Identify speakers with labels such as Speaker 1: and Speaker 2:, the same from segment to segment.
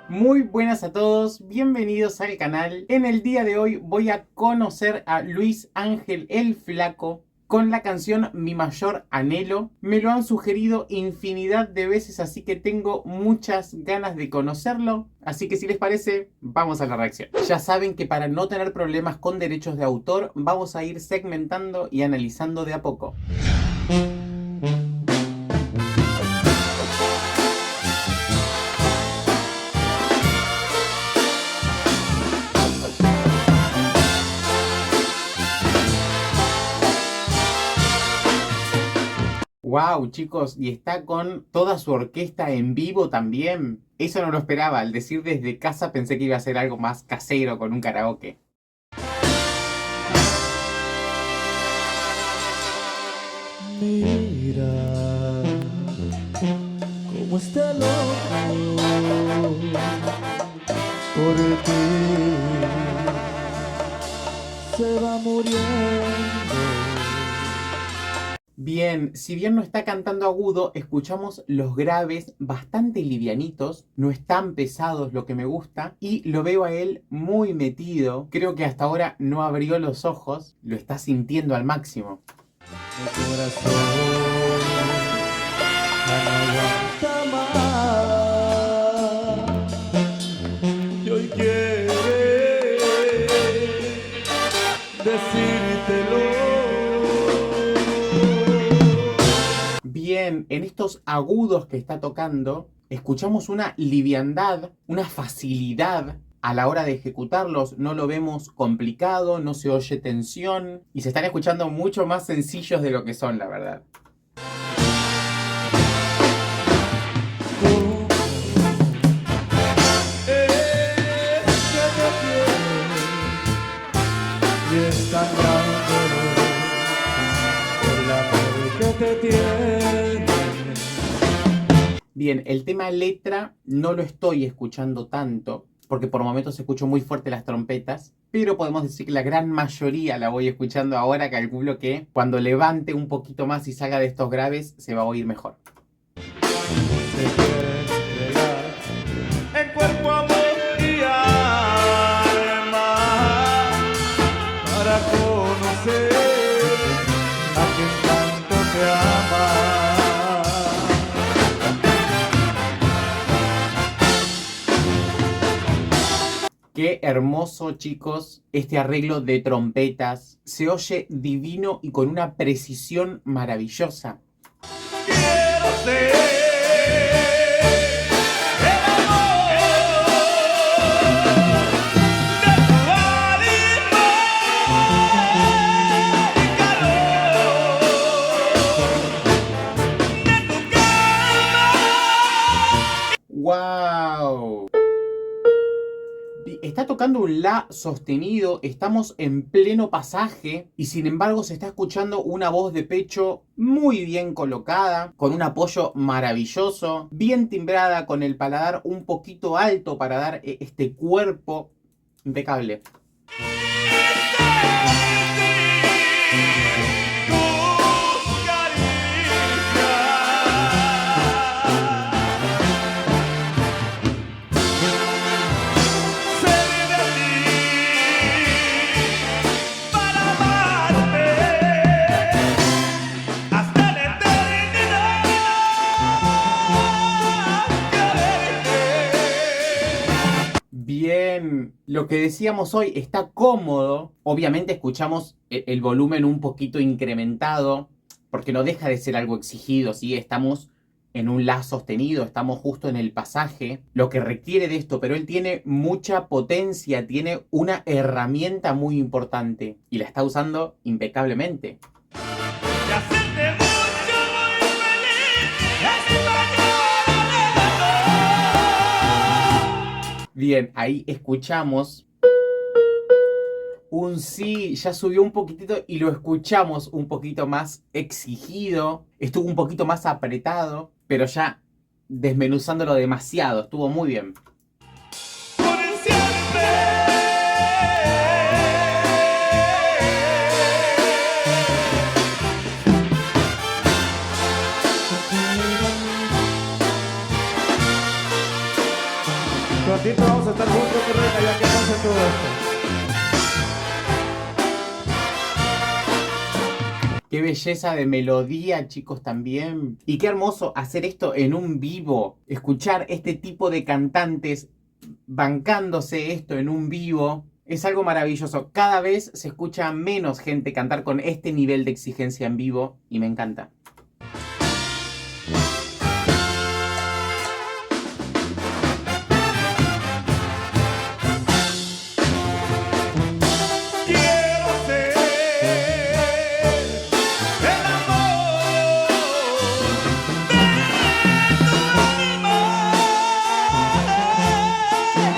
Speaker 1: Muy buenas a todos, bienvenidos al canal. En el día de hoy voy a conocer a Luis Ángel el Flaco con la canción Mi Mayor Anhelo. Me lo han sugerido infinidad de veces, así que tengo muchas ganas de conocerlo. Así que si les parece, vamos a la reacción. Ya saben que para no tener problemas con derechos de autor, vamos a ir segmentando y analizando de a poco. Wow, chicos, y está con toda su orquesta en vivo también. Eso no lo esperaba. Al decir desde casa pensé que iba a ser algo más casero con un karaoke.
Speaker 2: Mira cómo está loco por ti, se va muriendo.
Speaker 1: Bien, si bien no está cantando agudo, escuchamos los graves bastante livianitos, no están pesados, lo que me gusta, y lo veo a él muy metido. Creo que hasta ahora no abrió los ojos, lo está sintiendo al máximo.
Speaker 2: Mi corazón ya no aguanta más y hoy quiere decírtelo.
Speaker 1: Bien, en estos agudos que está tocando, escuchamos una liviandad, una facilidad a la hora de ejecutarlos. No lo vemos complicado, no se oye tensión y se están escuchando mucho más sencillos de lo que son, la verdad.
Speaker 2: Y es tan grande el amor que te tiene.
Speaker 1: Bien, el tema letra no lo estoy escuchando tanto, porque por momentos escucho muy fuerte las trompetas, pero podemos decir que la gran mayoría la voy escuchando ahora. Calculo que cuando levante un poquito más y salga de estos graves, se va a oír mejor.
Speaker 2: Se quiere entregar en cuerpo, amor y alma para conocer a quien tanto te ama.
Speaker 1: Qué hermoso, chicos, este arreglo de trompetas. Se oye divino y con una precisión maravillosa.
Speaker 2: Quiero ser el amor de tu alma y calor de tu cama.
Speaker 1: ¡Wow! Está tocando un la sostenido, estamos en pleno pasaje y sin embargo se está escuchando una voz de pecho muy bien colocada, con un apoyo maravilloso, bien timbrada, con el paladar un poquito alto para dar este cuerpo impecable. Bien, lo que decíamos hoy está cómodo. Obviamente escuchamos el volumen un poquito incrementado, porque no deja de ser algo exigido, ¿sí? Estamos en un la sostenido, estamos justo en el pasaje, lo que requiere de esto, pero él tiene mucha potencia, tiene una herramienta muy importante y la está usando impecablemente. Bien, ahí escuchamos un sí, ya subió un poquitito y lo escuchamos un poquito más exigido, estuvo un poquito más apretado, pero ya desmenuzándolo demasiado, estuvo muy bien.
Speaker 3: Prontito vamos a estar juntos, mi reina, ya que pase todo esto.
Speaker 1: Qué belleza de melodía, chicos, también. Y qué hermoso hacer esto en un vivo. Escuchar este tipo de cantantes bancándose esto en un vivo. Es algo maravilloso. Cada vez se escucha menos gente cantar con este nivel de exigencia en vivo y me encanta.
Speaker 2: Quiero ser el amor de tu alma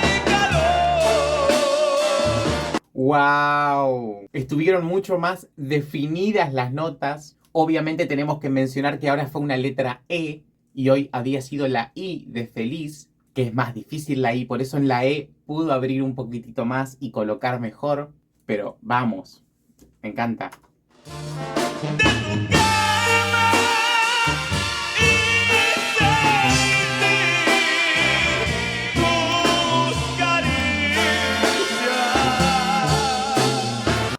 Speaker 2: y calor.
Speaker 1: ¡Wow! Estuvieron mucho más definidas las notas. Obviamente tenemos que mencionar que ahora fue una letra E y hoy había sido la I de feliz, que es más difícil la I, por eso en la E pudo abrir un poquitito más y colocar mejor. Pero vamos, me encanta.
Speaker 2: De tu calma y sentir tus caricias.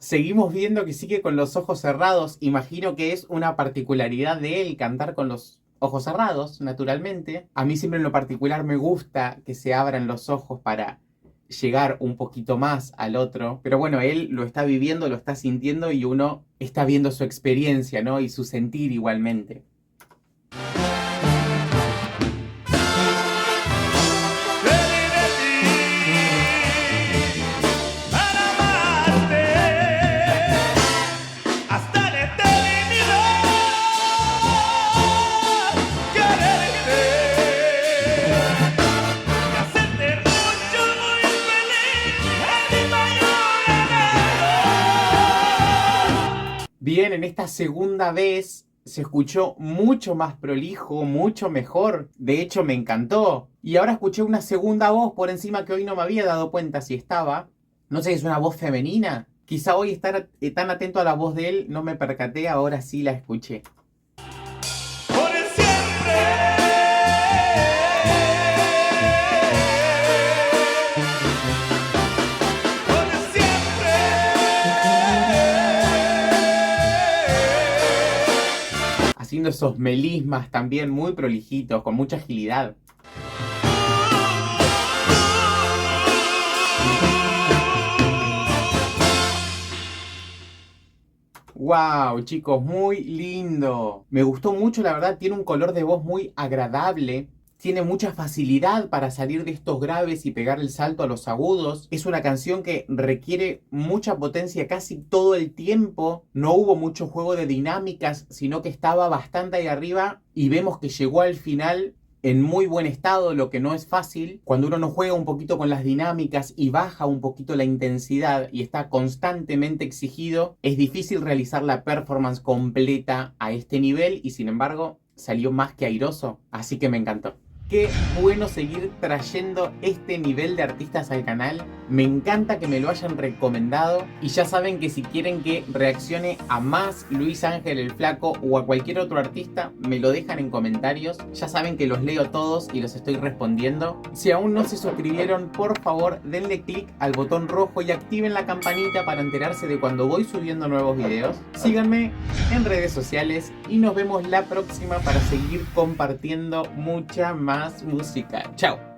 Speaker 1: Seguimos viendo que sigue con los ojos cerrados. Imagino que es una particularidad de él cantar con los ojos cerrados, naturalmente. A mí siempre en lo particular me gusta que se abran los ojos para llegar un poquito más al otro. Pero bueno, él lo está viviendo, lo está sintiendo y uno está viendo su experiencia, ¿no? Y su sentir igualmente.
Speaker 2: Feliz de ti para amarte hasta la eternidad, quererte y hacerte mucho, muy feliz, es mi mayor anhelo.
Speaker 1: Bien, en esta segunda vez se escuchó mucho más prolijo, mucho mejor. De hecho, me encantó. Y ahora escuché una segunda voz por encima que hoy no me había dado cuenta si estaba. No sé si es una voz femenina. Quizá hoy estar tan atento a la voz de él no me percaté, ahora sí la escuché.
Speaker 2: Por siempre, por siempre,
Speaker 1: Haciendo esos melismas también muy prolijitos, con mucha agilidad. ¡Wow, chicos! Muy lindo. Me gustó mucho, la verdad. Tiene un color de voz muy agradable. Tiene mucha facilidad para salir de estos graves y pegar el salto a los agudos. Es una canción que requiere mucha potencia casi todo el tiempo. No hubo mucho juego de dinámicas, sino que estaba bastante ahí arriba. Y vemos que llegó al final en muy buen estado, lo que no es fácil. Cuando uno no juega un poquito con las dinámicas y baja un poquito la intensidad y está constantemente exigido, es difícil realizar la performance completa a este nivel y sin embargo salió más que airoso, así que me encantó. Qué bueno seguir trayendo este nivel de artistas al canal. Me encanta que me lo hayan recomendado. Y ya saben que si quieren que reaccione a más Luis Ángel el Flaco o a cualquier otro artista, me lo dejan en comentarios. Ya saben que los leo todos y los estoy respondiendo. Si aún no se suscribieron, por favor denle click al botón rojo y activen la campanita para enterarse de cuando voy subiendo nuevos videos. Síganme en redes sociales y nos vemos la próxima para seguir compartiendo mucha más música. Chao.